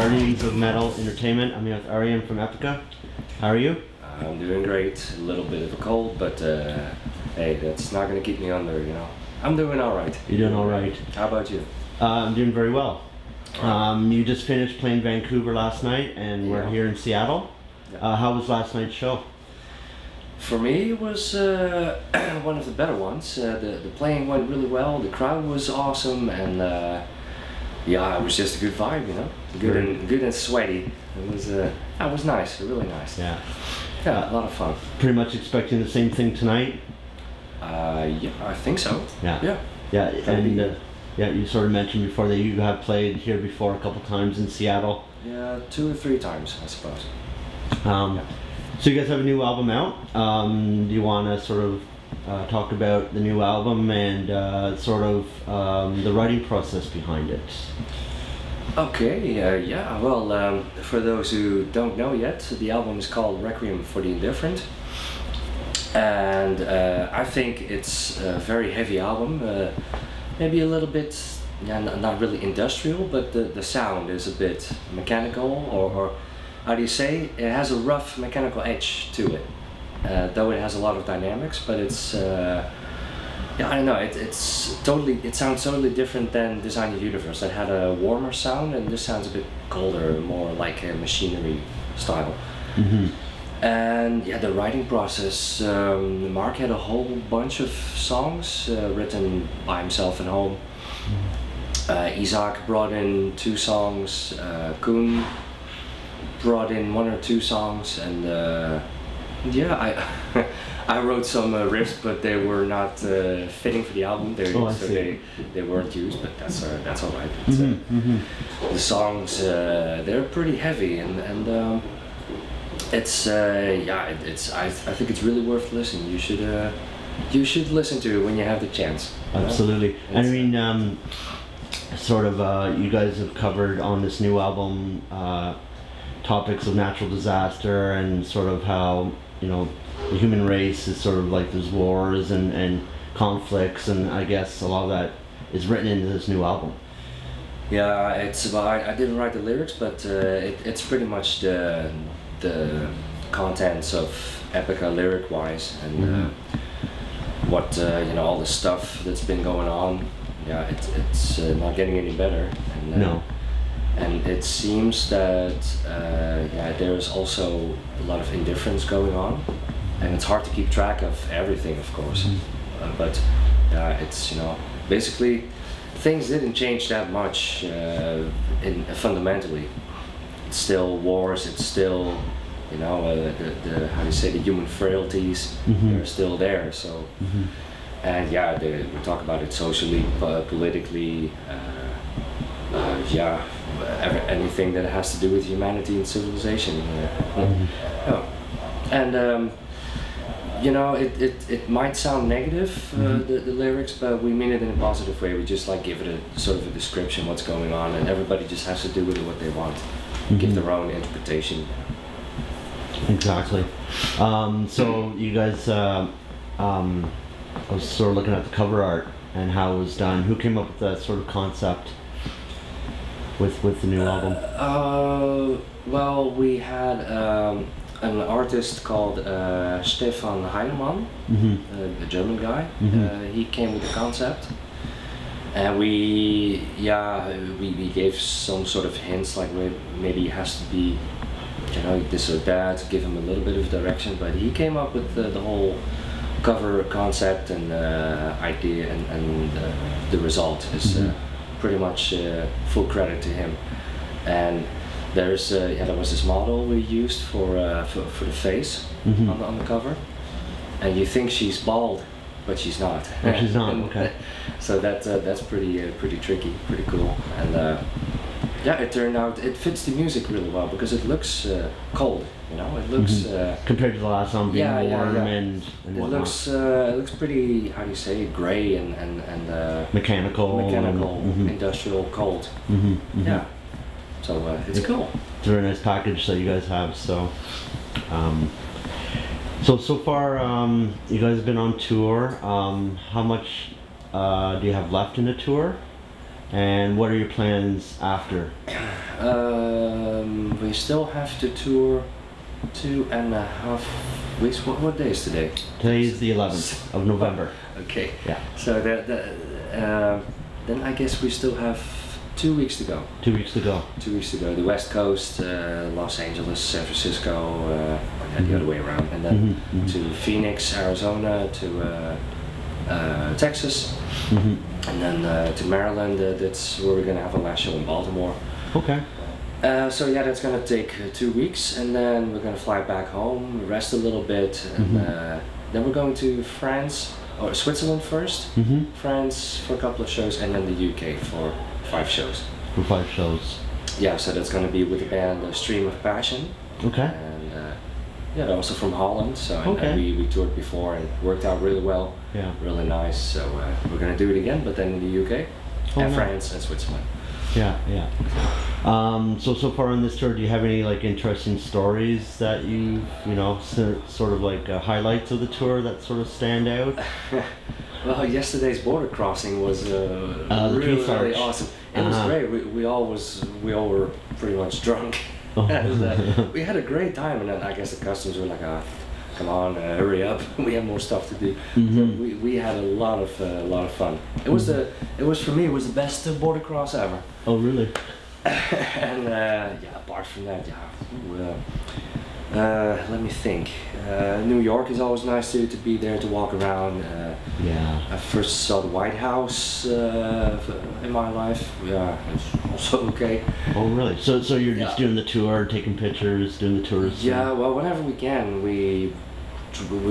Guardians of Metal Entertainment. I'm here with Ariën from Epica. How are you? I'm doing great. A little bit of a cold, but hey, that's not gonna keep me under, you know. I'm doing all right. You're doing all right. How about you? I'm doing very well. You just finished playing Vancouver last night, and we're here in Seattle. Yeah. How was last night's show? For me, it was one of the better ones. The playing went really well. The crowd was awesome, and yeah, it was just a good vibe, you know. Good and sweaty. It was nice. Really nice. Yeah. Yeah, a lot of fun. Pretty much expecting the same thing tonight. Yeah, I think so. Yeah. Yeah. Yeah, and yeah, you sort of mentioned before that you have played here before a couple times in Seattle. Yeah, 2 or 3 times, I suppose. Yeah. So you guys have a new album out. Do you want to sort of talk about the new album and sort of the writing process behind it? Okay, yeah, well, for those who don't know yet, the album is called Requiem for the Indifferent. And I think it's a very heavy album, maybe a little bit, yeah, not really industrial, but the sound is a bit mechanical, or how do you say, it has a rough mechanical edge to it. Though it has a lot of dynamics, but it's, yeah, I don't know, it sounds totally different than Design Your Universe. That had a warmer sound, and this sounds a bit colder, more like a machinery style. Mm-hmm. And yeah, the writing process, Mark had a whole bunch of songs written by himself at home. Isaac brought in 2 songs, Koen brought in 1 or 2 songs, and yeah, I wrote some riffs, but they were not fitting for the album. They weren't used, but that's all right. The songs, they're pretty heavy, and it's yeah, I think it's really worth listening. You should listen to it when you have the chance. Absolutely. I mean, sort of, you guys have covered on this new album topics of natural disaster and sort of how, you know, the human race is sort of like there's wars and conflicts, and I guess a lot of that is written into this new album. Yeah, it's about, I didn't write the lyrics, but it's pretty much the contents of Epica lyric-wise, and what you know, all the stuff that's been going on. Yeah, it's not getting any better. And, no. And it seems that yeah, there's also a lot of indifference going on, and it's hard to keep track of everything, of course. But yeah, it's, you know, basically things didn't change that much fundamentally. It's still wars. It's still, you know, the how do you say, the human frailties. They're still there. So, and yeah, we talk about it socially, politically. Yeah, anything that has to do with humanity and civilization. Oh. And you know, it might sound negative, the lyrics, but we mean it in a positive way. We just like give it a sort of a description what's going on, and everybody just has to do with it what they want. Give their own interpretation. Exactly. So you guys, I was sort of looking at the cover art and how it was done. Who came up with that sort of concept with the new album? Well, we had an artist called Stefan Heinemann, a German guy. He came with the concept, and we gave some sort of hints, like maybe it has to be, you know, this or that, give him a little bit of direction. But he came up with the whole cover concept and idea, and the result is pretty much full credit to him. And there's yeah, there was this model we used for the face on the cover, and you think she's bald, but she's not. Oh, she's not. Okay. So that's pretty tricky, pretty cool, and yeah, it turned out it fits the music really well because it looks cold. You know, it looks compared to the last song being warm and it whatnot. looks pretty, how do you say, gray and mechanical, industrial, cold. Yeah. So it's cool. It's a very nice package that you guys have. So, so far, you guys have been on tour. How much do you have left in the tour? And what are your plans after? We still have to tour 2.5 weeks. What day is today? Today is the 11th of November. Okay. Yeah. So then I guess we still have 2 weeks to go. 2 weeks to go. 2 weeks to go. The West Coast, Los Angeles, San Francisco, or the other way around, and then to Phoenix, Arizona, to Texas, and then to Maryland. That's where we're gonna have a last show in Baltimore. Okay. So yeah, that's gonna take 2 weeks, and then we're gonna fly back home, rest a little bit, and then we're going to France or Switzerland first. France for a couple of shows, and then the UK for 5 shows. For 5 shows. Yeah, so that's gonna be with the band Stream of Passion. Okay. And yeah, they're also from Holland. So Okay. and we toured before and worked out really well. Yeah. Really nice. So we're gonna do it again, but then in the UK, and nice. France and Switzerland. Yeah, yeah. So far on this tour, do you have any like interesting stories that you know, sort of like highlights of the tour that sort of stand out? Well, yesterday's border crossing was really awesome. It was great. We all were pretty much drunk. And, we had a great time, and then I guess the customs were like, "Come on, hurry up! We have more stuff to do." So we had a lot of fun. It was for me, it was the best border cross ever. Oh, really? And yeah, apart from that, let me think. New York is always nice to be there, to walk around. Yeah. I first saw the White House in my life. Yeah, it's also okay. Oh, really? So you're just doing the tour, taking pictures, doing the tours? Yeah, well, whenever we can, we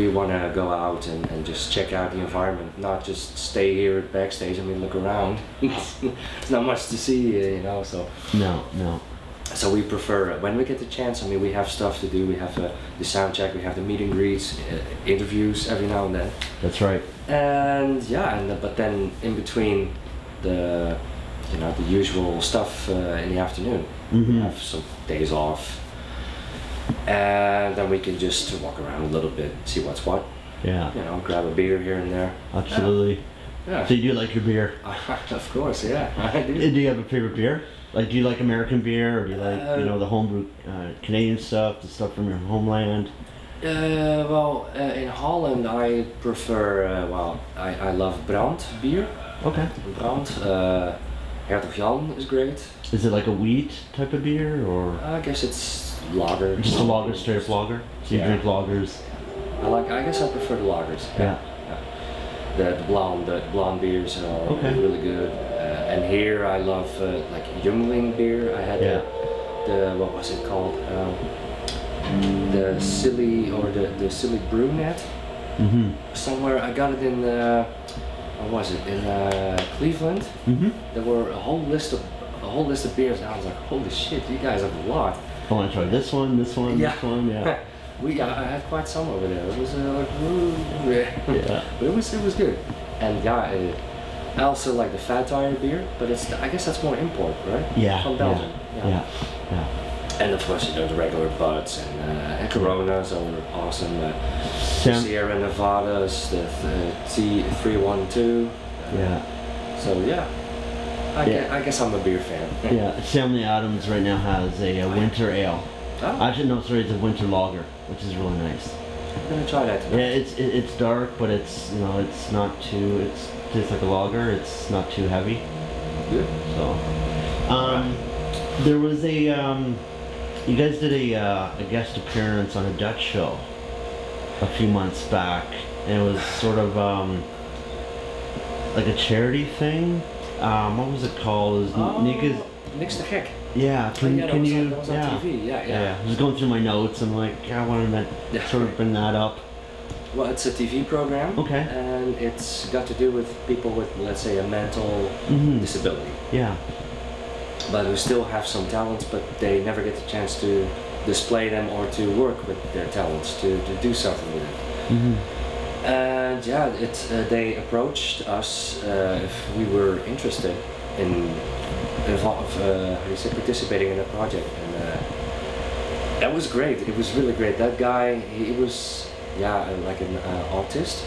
want to go out and just check out the environment, not just stay here at backstage. I mean, look around. There's not much to see, you know. So. No. So we prefer, when we get the chance, I mean, we have stuff to do. We have the sound check, we have the meet and greets, interviews every now and then. That's right. And yeah, but then in between the usual stuff in the afternoon, we have some days off, and then we can just walk around a little bit, see what's what. Yeah. You know, grab a beer here and there. Absolutely. Yeah. So you do like your beer? Of course, yeah. I do. Do you have a favorite beer? Like, do you like American beer, or do you like, the homebrew Canadian stuff, the stuff from your homeland? Well, in Holland I prefer, I love Brand beer. Okay. Brand. Hertog Jan is great. Is it like a wheat type of beer, or? I guess it's lager. Just a lager, straight up lager? So you drink lagers? I guess I prefer the lagers. Yeah. The blonde beers are really good. And here I love like Youngling beer. I had the what was it called? The silly brunette. Somewhere I got it in what was it, in Cleveland. There were a whole list of beers, and I was like, holy shit, you guys have a lot. I want to try this one, this one. I had quite some over there. It was like, but it was good. And I also like the Fat Tire beer, but I guess that's more import, right? Yeah. From Belgium. Yeah. And of course, the regular Buds and Coronas are awesome. Sierra Nevadas, the T312. So yeah. I guess I'm a beer fan. Yeah, Samuel Adams right now has a winter ale. Oh. Actually, no, sorry, it's a winter lager, which is really nice. I'm gonna try that tonight. Yeah, it's dark, but it's it's not too. It tastes like a lager. It's not too heavy. Good. So, there was a you guys did a guest appearance on a Dutch show a few months back, and it was sort of like a charity thing. What was it called? It was Niks te Gek. Yeah, can you? That was on TV. Yeah. I was going through my notes and like, I wanted to sort of bring that up. Well, it's a TV program. Okay. And it's got to do with people with, let's say, a mental disability. Yeah. But who still have some talents, but they never get the chance to display them or to work with their talents, to do something with it. And yeah, they approached us if we were interested in participating in a project, and that was great. It was really great. That guy, he was like an autist,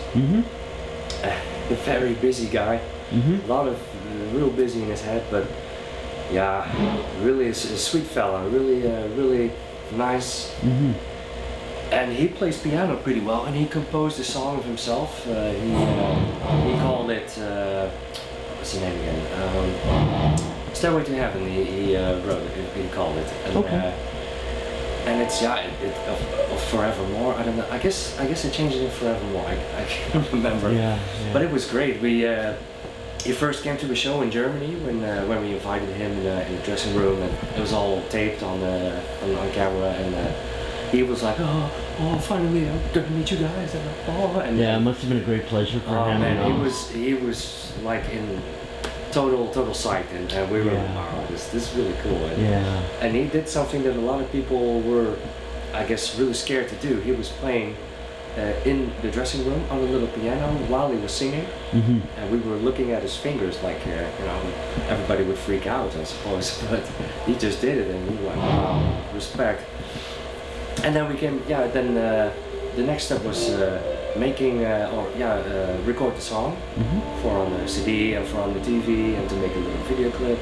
a very busy guy, a lot of real busy in his head, but yeah, really a sweet fella, really nice. And he plays piano pretty well, and he composed a song of himself. He called it, what's the name again? Stairway to Heaven. He wrote it. He called it. And, okay. And it's of Forevermore. I don't know. I guess they changed it in Forevermore. I can't remember. Yeah. But it was great. He first came to a show in Germany when we invited him in the dressing room, and it was all taped on camera, and he was like, oh, finally I'm gonna meet you guys, and yeah, it must have been a great pleasure for him. Man, he was like in total sight, and we were like, wow, this is really cool. And he did something that a lot of people were, I guess, really scared to do. He was playing in the dressing room on a little piano while he was singing, and we were looking at his fingers like, everybody would freak out, I suppose, but he just did it, and we were like, wow, respect. And then the next step was record the song for on the CD and for on the TV, and to make a little video clip,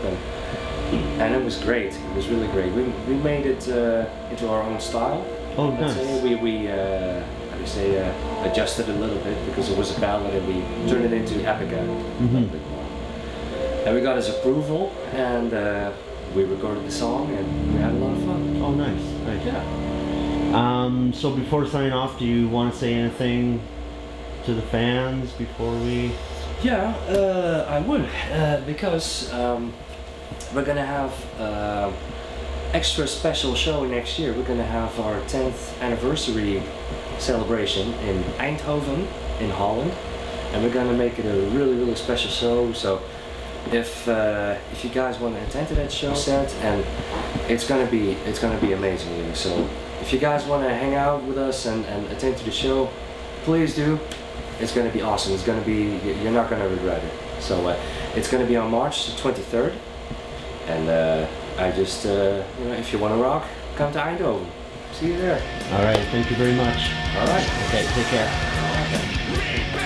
and it was great. It was really great. We made it into our own style. Oh, nice. We adjusted a little bit because it was a ballad, and we turned it into Epica a little bit more. And we got his approval, and we recorded the song, and we had a lot of fun. Oh, nice. Yeah. So before signing off, do you want to say anything to the fans before we? Yeah, I would, because we're gonna have extra special show next year. We're gonna have our 10th anniversary celebration in Eindhoven, in Holland, and we're gonna make it a really special show. So if you guys want to attend to that show, and it's gonna be amazing. So if you guys want to hang out with us and attend to the show, please do. It's gonna be awesome. It's gonna be, you're not gonna regret it. So it's gonna be on March 23rd, and I just if you want to rock, come to Eindhoven. See you there. All right. Thank you very much. All right. Okay. Take care. Okay.